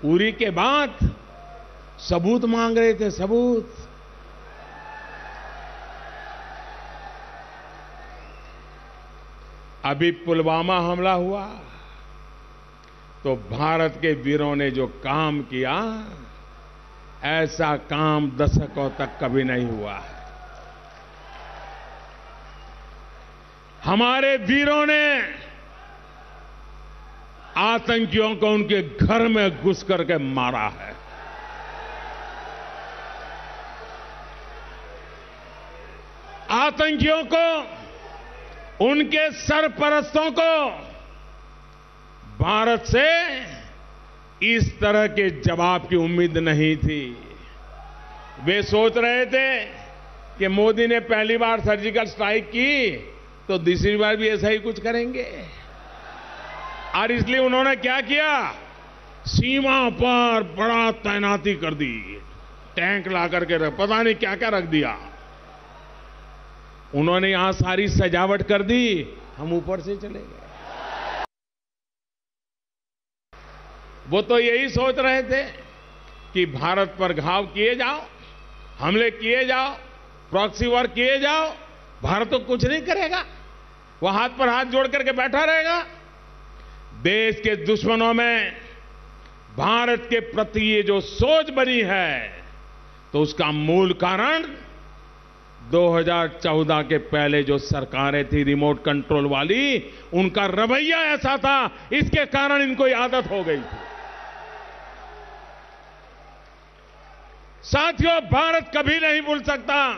उरी के बाद सबूत मांग रहे थे, सबूत। अभी पुलवामा हमला हुआ तो भारत के वीरों ने जो काम किया, ऐसा काम दशकों तक कभी नहीं हुआ है। हमारे वीरों ने आतंकियों को उनके घर में घुस करके मारा है। आतंकियों को, उनके सरपरस्तों को भारत से इस तरह के जवाब की उम्मीद नहीं थी। वे सोच रहे थे कि मोदी ने पहली बार सर्जिकल स्ट्राइक की तो दूसरी बार भी ऐसा ही कुछ करेंगे, और इसलिए उन्होंने क्या किया, सीमा पर बड़ा तैनाती कर दी, टैंक ला करके पता नहीं क्या क्या रख दिया। उन्होंने यहां सारी सजावट कर दी, हम ऊपर से चले गए। वो तो यही सोच रहे थे कि भारत पर घाव किए जाओ, हमले किए जाओ, प्रॉक्सी वॉर किए जाओ, भारत तो कुछ नहीं करेगा, वो हाथ पर हाथ जोड़ करके बैठा रहेगा। देश के दुश्मनों में भारत के प्रति ये जो सोच बनी है, तो उसका मूल कारण 2014 के पहले जो सरकारें थी रिमोट कंट्रोल वाली, उनका रवैया ऐसा था, इसके कारण इनको ये आदत हो गई थी। साथियों, भारत कभी नहीं भूल सकता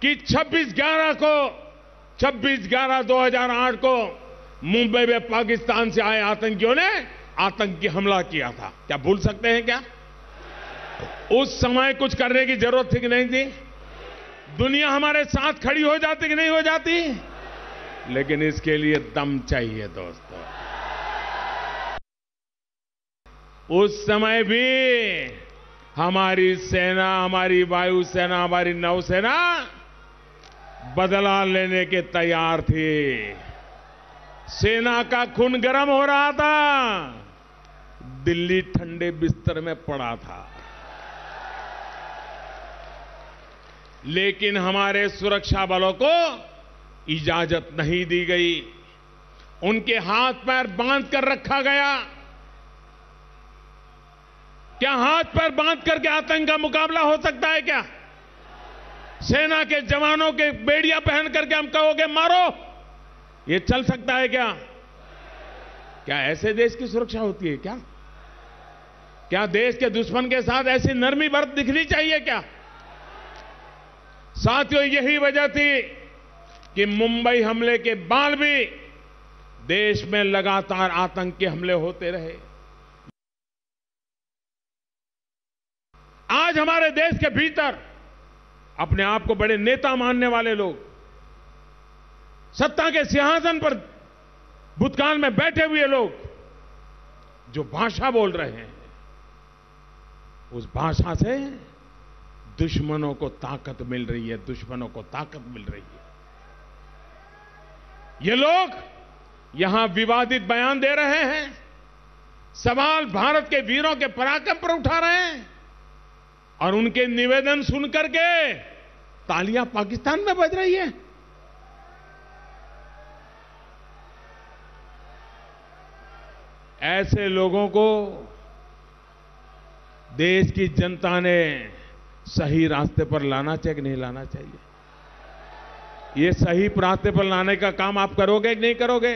कि 26/11/2008 को मुंबई में पाकिस्तान से आए आतंकियों ने आतंकी हमला किया था। क्या भूल सकते हैं क्या? उस समय कुछ करने की जरूरत थी कि नहीं थी? दुनिया हमारे साथ खड़ी हो जाती कि नहीं हो जाती? लेकिन इसके लिए दम चाहिए दोस्तों। उस समय भी हमारी सेना, हमारी वायुसेना, हमारी नौसेना बदला लेने के तैयार थी। सेना का खून गर्म हो रहा था, दिल्ली ठंडे बिस्तर में पड़ा था, लेकिन हमारे सुरक्षा बलों को इजाजत नहीं दी गई। उनके हाथ पैर बांध कर रखा गया। क्या हाथ पैर बांध करके आतंक का मुकाबला हो सकता है क्या? सेना के जवानों के बेड़ियां पहन करके हम कहोगे मारो, ये चल सकता है क्या? क्या ऐसे देश की सुरक्षा होती है क्या? क्या देश के दुश्मन के साथ ऐसी नरमी बरत दिखनी चाहिए क्या? साथियों, यही वजह थी कि मुंबई हमले के बाद भी देश में लगातार आतंकी हमले होते रहे। आज हमारे देश के भीतर अपने आप को बड़े नेता मानने वाले लोग, सत्ता के सिंहासन पर भूतकाल में बैठे हुए लोग जो भाषा बोल रहे हैं, उस भाषा से दुश्मनों को ताकत मिल रही है, दुश्मनों को ताकत मिल रही है। ये लोग यहां विवादित बयान दे रहे हैं, सवाल भारत के वीरों के पराक्रम पर उठा रहे हैं, और उनके निवेदन सुनकर के तालियां पाकिस्तान में बज रही है। ऐसे लोगों को देश की जनता ने सही रास्ते पर लाना चाहिए कि नहीं लाना चाहिए? ये सही रास्ते पर लाने का काम आप करोगे कि नहीं करोगे?